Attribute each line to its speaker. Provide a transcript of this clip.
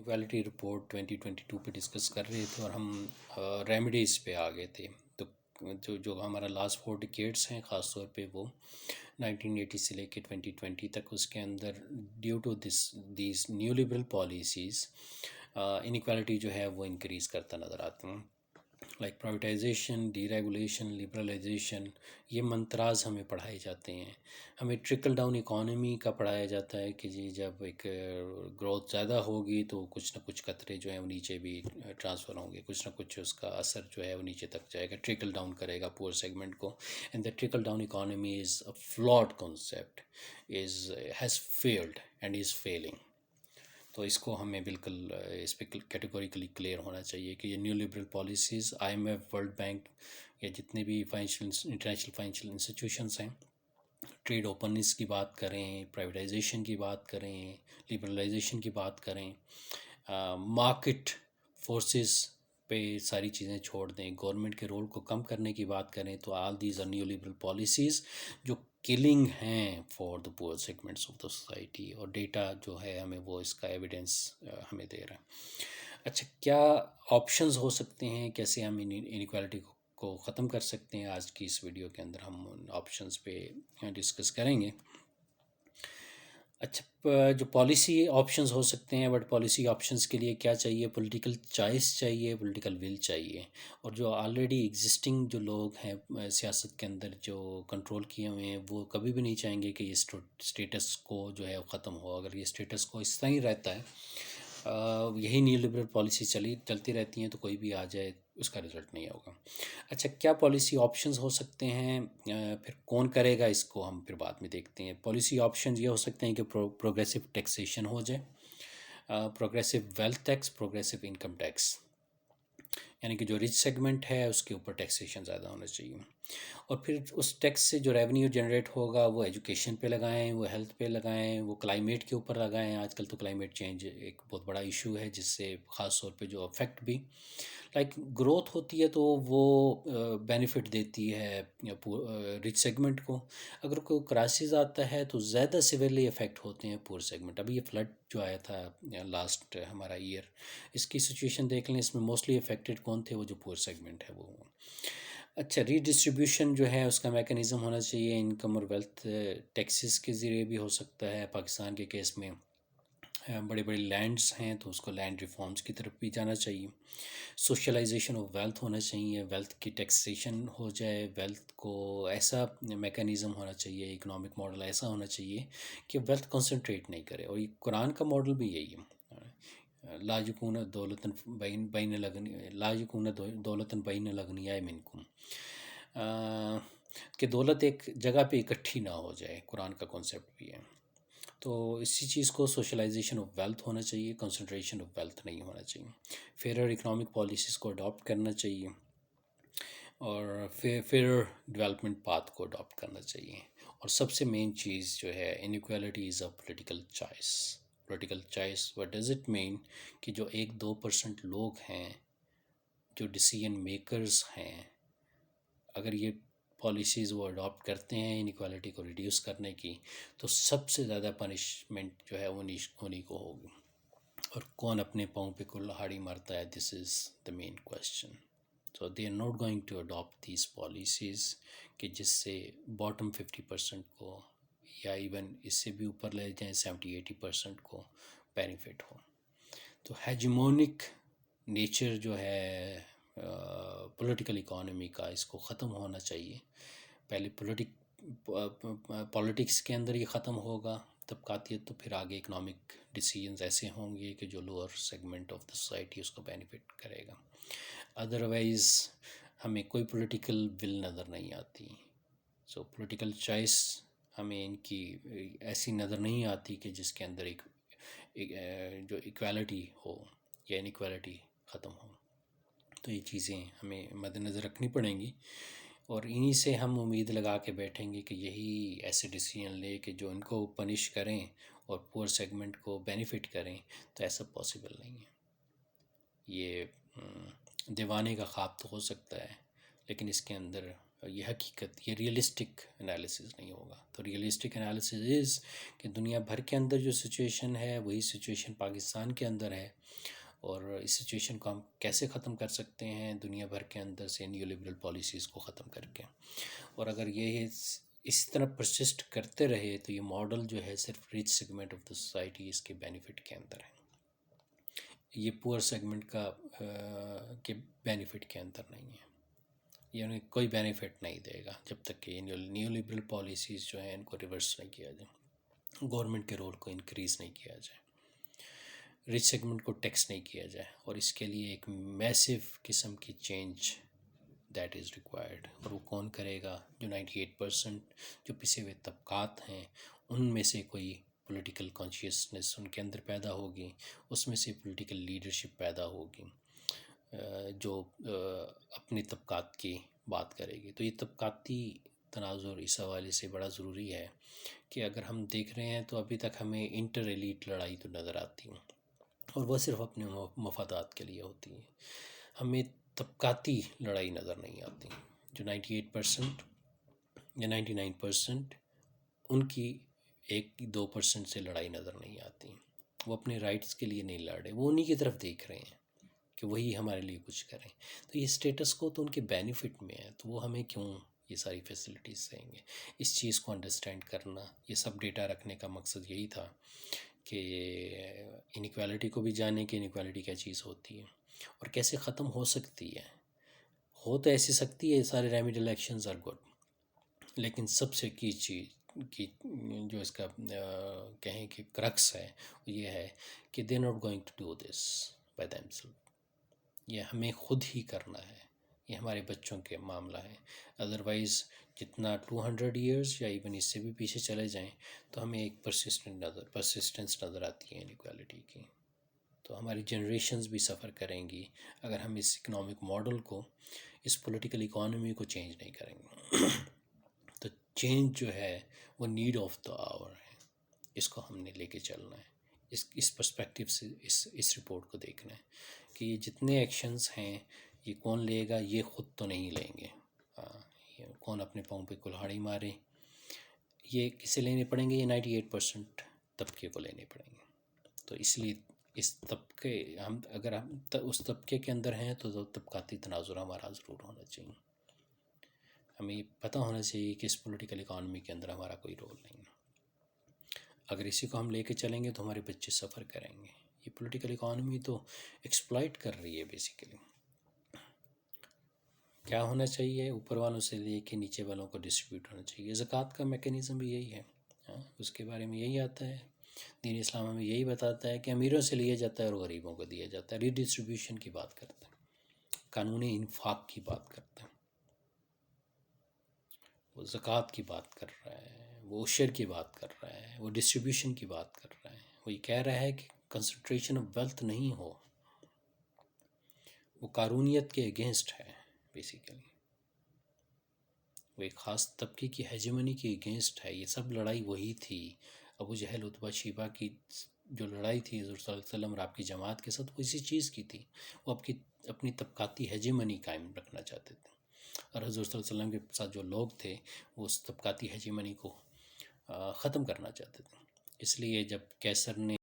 Speaker 1: Inequality report 2022 پہ discuss کر رہے تھے اور ہم ریمیڈیز پہ آ گئے تھے. تو جو ہمارا لاسٹ 4 ڈیکیڈس ہیں، خاص طور پہ وہ 1980 سے لے کے 2020 تک، اس کے اندر due to these neoliberal policies inequality جو ہے وہ انکریز کرتا نظر آتا ہیں. Like privatisation, deregulation, liberalisation, یہ منتراز ہمیں پڑھائے جاتے ہیں. ہمیں ٹرکل ڈاؤن اکانومی کا پڑھایا جاتا ہے کہ جی جب ایک گروتھ زیادہ ہوگی تو کچھ نہ کچھ قطرے جو ہیں وہ نیچے بھی ٹرانسفر ہوں گے، کچھ نہ کچھ اس کا اثر جو ہے وہ نیچے تک جائے گا، ٹرکل ڈاؤن کرے گا پور سیگمنٹ کو. And the trickle down economy is a flawed concept, has failed and is feeling. تو اس کو ہمیں بالکل اس پہ کیٹیگوریکلی کلیئر ہونا چاہیے کہ یہ neo liberal policies IMF، world bank یا جتنے بھی انٹرنیشنل فائنینشیل انسٹیٹیوشنس ہیں، ٹریڈ اوپننس کی بات کریں، پرائیویٹائزیشن کی بات کریں، لبرلائزیشن کی بات کریں، مارکیٹ فورسز پہ ساری چیزیں چھوڑ دیں، گورنمنٹ کے رول کو کم کرنے کی بات کریں، تو all these are neoliberal policies جو کلنگ ہیں for the poor segments of the society. اور ڈیٹا جو ہے ہمیں وہ اس کا ایویڈنس ہمیں دے رہا ہے. اچھا، کیا آپشنز ہو سکتے ہیں، کیسے ہم انیکوالٹی کو ختم کر سکتے ہیں؟ آج کی اس ویڈیو کے اندر ہم ان آپشنز پہ ڈسکس کریں گے. اچھا، جو پالیسی آپشنز ہو سکتے ہیں، بٹ پالیسی آپشنز کے لیے کیا چاہیے؟ پولیٹیکل چوائس چاہیے، پولیٹیکل ول چاہیے. اور جو آلریڈی ایگزسٹنگ جو لوگ ہیں سیاست کے اندر جو کنٹرول کیے ہوئے ہیں، وہ کبھی بھی نہیں چاہیں گے کہ یہ اسٹیٹس کو جو ہے وہ ختم ہو. اگر یہ اسٹیٹس کو اس طرح ہی رہتا ہے، یہی نیو لبرل پالیسی چلتی رہتی ہیں، تو کوئی بھی آ جائے اس کا رزلٹ نہیں ہوگا. اچھا، کیا پالیسی آپشنز ہو سکتے ہیں؟ پھر کون کرے گا اس کو، ہم پھر بعد میں دیکھتے ہیں. پالیسی آپشنز یہ ہو سکتے ہیں کہ پروگریسو ٹیکسیشن ہو جائے، progressive wealth tax, progressive income tax, یعنی کہ جو رچ سیگمنٹ ہے اس کے اوپر ٹیکسیشن زیادہ ہونا چاہیے. اور پھر اس ٹیکس سے جو ریونیو جنریٹ ہوگا وہ ایجوکیشن پہ لگائیں، وہ ہیلتھ پہ لگائیں، وہ کلائمیٹ کے اوپر لگائیں. آج کل تو کلائمیٹ چینج ایک بہت بڑا ایشو ہے، جس سے خاص طور پہ جو افیکٹ بھی لائک گروتھ ہوتی ہے تو وہ بینیفٹ دیتی ہے رچ سیگمنٹ کو. اگر کوئی کرائسس آتا ہے تو زیادہ سیویرلی افیکٹ ہوتے ہیں پور سیگمنٹ. ابھی یہ فلڈ جو آیا تھا لاسٹ ہمارا ایئر، اس کی سچویشن دیکھ لیں، اس میں موسٹلی افیکٹڈ کون تھے؟ وہ جو پور سیگمنٹ ہے وہ. اچھا، ری ڈسٹریبیوشن جو ہے اس کا میکانزم ہونا چاہیے. انکم اور ویلتھ ٹیکسز کے ذریعے بھی ہو سکتا ہے. پاکستان کے کیس میں بڑے بڑے لینڈز ہیں تو اس کو لینڈ ریفارمز کی طرف بھی جانا چاہیے. سوشلائزیشن آف ویلتھ ہونا چاہیے، ویلتھ کی ٹیکسیشن ہو جائے. ویلتھ کو ایسا میکانزم ہونا چاہیے، اکنامک ماڈل ایسا ہونا چاہیے کہ ویلتھ کنسنٹریٹ نہیں کرے. اور یہ قرآن کا ماڈل بھی یہی ہے، لا یکون دولتاً بین الاغنیاء منکم، کہ دولت ایک جگہ پہ اکٹھی نہ ہو جائے. قرآن کا کانسیپٹ بھی ہے. تو اسی چیز کو سوشلائزیشن آف ویلتھ ہونا چاہیے، کنسنٹریشن آف ویلتھ نہیں ہونا چاہیے. فیئر اکنامک پالیسیز کو اڈاپٹ کرنا چاہیے، اور فیئر ڈیولپمنٹ پاتھ کو اڈاپٹ کرنا چاہیے. اور سب سے مین چیز جو ہے، inequality is a political choice. Political choice what does it mean? کہ جو 1-2% لوگ ہیں جو ڈیسیژن میکرز ہیں، اگر یہ پالیسیز وہ اڈاپٹ کرتے ہیں انیکوالٹی کو ریڈیوس کرنے کی، تو سب سے زیادہ پنشمنٹ جو ہے وہ انہی کو ہوگی. اور کون اپنے پاؤں پہ کلہاڑی مارتا ہے؟ This is the main question. So they are not going to adopt these policies کہ جس سے باٹم 50% کو، یا ایون اس سے بھی اوپر لے جائیں 70-80% کو بینیفٹ ہو. تو ہیجمونک نیچر جو ہے پولیٹیکل اکانومی کا، اس کو ختم ہونا چاہیے. پہلے پولیٹکس کے اندر یہ ختم ہوگا طبقاتیت، تو پھر آگے اکنامک ڈیسیژنز ایسے ہوں گے کہ جو lower segment of the society اس کو بینیفٹ کرے گا. ادروائز ہمیں کوئی پولیٹیکل ول نظر نہیں آتی. سو پولیٹیکل چوائس ہمیں ان کی ایسی نظر نہیں آتی کہ جس کے اندر ایک جو ایکویلٹی ہو یا انیکوالٹی ختم ہو. تو یہ چیزیں ہمیں مد نظر رکھنی پڑیں گی، اور انہی سے ہم امید لگا کے بیٹھیں گے کہ یہی ایسے ڈیسیژن لے کہ جو ان کو پنش کریں اور پور سیگمنٹ کو بینیفٹ کریں. تو ایسا پاسبل نہیں ہے. یہ دیوانے کا خواب تو ہو سکتا ہے، لیکن اس کے اندر یہ حقیقت، یہ ریئلسٹک انالیسز نہیں ہوگا. تو ریئلسٹک انالیسز از کہ دنیا بھر کے اندر جو سچویشن ہے وہی سچویشن پاکستان کے اندر ہے، اور اس سچویشن کو ہم کیسے ختم کر سکتے ہیں دنیا بھر کے اندر سے نیو لبرل پالیسیز کو ختم کر کے. اور اگر یہ اسی طرح پرسسٹ کرتے رہے تو یہ ماڈل جو ہے صرف rich segment of the society اس کے بینیفٹ کے اندر ہے، یہ پور سیگمنٹ کا کے بینیفٹ کے اندر نہیں ہے. یعنی کوئی بینیفٹ نہیں دے گا جب تک کہ نیو لبرل پالیسیز جو ہیں ان کو ریورس نہیں کیا جائے، گورنمنٹ کے رول کو انکریز نہیں کیا جائے، ریچ سیگمنٹ کو ٹیکس نہیں کیا جائے. اور اس کے لیے ایک میسو قسم کی چینج دیٹ از ریکوائرڈ. اور وہ کون کرے گا؟ جو 98% جو پسے ہوئے طبقات ہیں ان میں سے کوئی پولیٹیکل کانشیسنس ان کے اندر پیدا ہوگی، اس میں سے پولیٹیکل لیڈرشپ پیدا ہوگی جو اپنے طبقات کی بات کرے گی. تو یہ طبقاتی تناظر اس حوالے سے بڑا ضروری ہے کہ اگر ہم دیکھ رہے ہیں تو ابھی تک ہمیں انٹر ایلیٹ لڑائی تو نظر آتی ہیں اور وہ صرف اپنے مفادات کے لیے ہوتی ہیں. ہمیں طبقاتی لڑائی نظر نہیں آتی. جو 98% یا 99% ان کی 1-2% سے لڑائی نظر نہیں آتی. وہ اپنے رائٹس کے لیے نہیں لڑ رہے، وہ انہی کی طرف دیکھ رہے ہیں کہ وہی ہمارے لیے کچھ کریں. تو یہ اسٹیٹس کو تو ان کے بینیفٹ میں ہے، تو وہ ہمیں کیوں یہ ساری فیسلٹیز دیں گے؟ اس چیز کو انڈرسٹینڈ کرنا، یہ سب ڈیٹا رکھنے کا مقصد یہی تھا کہ انیکوالٹی کو بھی جانیں کہ انیکوالٹی کیا چیز ہوتی ہے اور کیسے ختم ہو سکتی ہے. ہو تو ایسی سکتی ہے، سارے ریمیڈیل ایکشنز آر گڈ، لیکن سب سے کی چیز کی جو اس کا کہیں کہ کرکس ہے وہ یہ ہے کہ they not going to do this by themself. یہ ہمیں خود ہی کرنا ہے، یہ ہمارے بچوں کے معاملہ ہے. ادروائز جتنا 200 ایئرس یا ایون اس سے بھی پیچھے چلے جائیں تو ہمیں ایک پرسسٹنس نظر آتی ہے انیکوالٹی کی. تو ہماری جنریشنز بھی سفر کریں گی اگر ہم اس اکنامک ماڈل کو، اس پولیٹیکل اکانومی کو چینج نہیں کریں گے. تو چینج جو ہے وہ نیڈ آف دا آور ہے، اس کو ہم نے لے کے چلنا ہے. اس پرسپیکٹیو سے اس رپورٹ کو دیکھنا ہے کہ یہ جتنے ایکشنز ہیں یہ کون لے گا. یہ خود تو نہیں لیں گے، یہ کون اپنے پاؤں پہ کلہاڑی مارے، یہ کسے لینے پڑیں گے؟ یہ 98% طبقے کو لینے پڑیں گے. تو اس لیے اس طبقے اگر ہم اس طبقے کے اندر ہیں تو طبقاتی تناظر ہمارا ضرور ہونا چاہیے. ہمیں یہ پتہ ہونا چاہیے کہ اس پولیٹیکل اکانومی کے اندر ہمارا کوئی رول نہیں ہے. اگر اسی کو ہم لے کے چلیں گے تو ہمارے بچے سفر کریں گے. یہ پولیٹیکل اکانومی تو ایکسپلائٹ کر رہی ہے بیسیکلی. کیا ہونا چاہیے؟ اوپر والوں سے لے کے نیچے والوں کو ڈسٹریبیوٹ ہونا چاہیے. زکوٰۃ کا میکینزم بھی یہی ہے، اس کے بارے میں یہی آتا ہے. دین اسلام ہمیں یہی بتاتا ہے کہ امیروں سے لیا جاتا ہے اور غریبوں کو دیا جاتا ہے. ری ڈسٹریبیوشن کی بات کرتا ہے، قانون انفاق کی بات کرتا ہے. وہ زکوٰۃ کی بات کر رہا ہے، وہ عشر کی بات کر رہا ہے، وہ ڈسٹریبیوشن کی بات کر رہا ہے. وہ یہ کہہ رہا ہے کہ کنسنٹریشن آف ویلتھ نہیں ہو. وہ قارونیت کے اگینسٹ ہے بیسیکلی. وہ ایک خاص طبقے کی ہیجمنی کے اگینسٹ ہے. یہ سب لڑائی وہی تھی. ابو جہل عتبہ شیبہ کی جو لڑائی تھی حضور صلی اللہ علیہ وسلم اور آپ کی جماعت کے ساتھ، وہ اسی چیز کی تھی. وہ اپنی طبقاتی ہیجمنی قائم رکھنا چاہتے تھے، اور حضور صلی اللہ علیہ وسلم کے ساتھ جو لوگ تھے وہ اس طبقاتی ہیجمنی کو ختم کرنا چاہتے تھے. اس لیے جب کیسر نے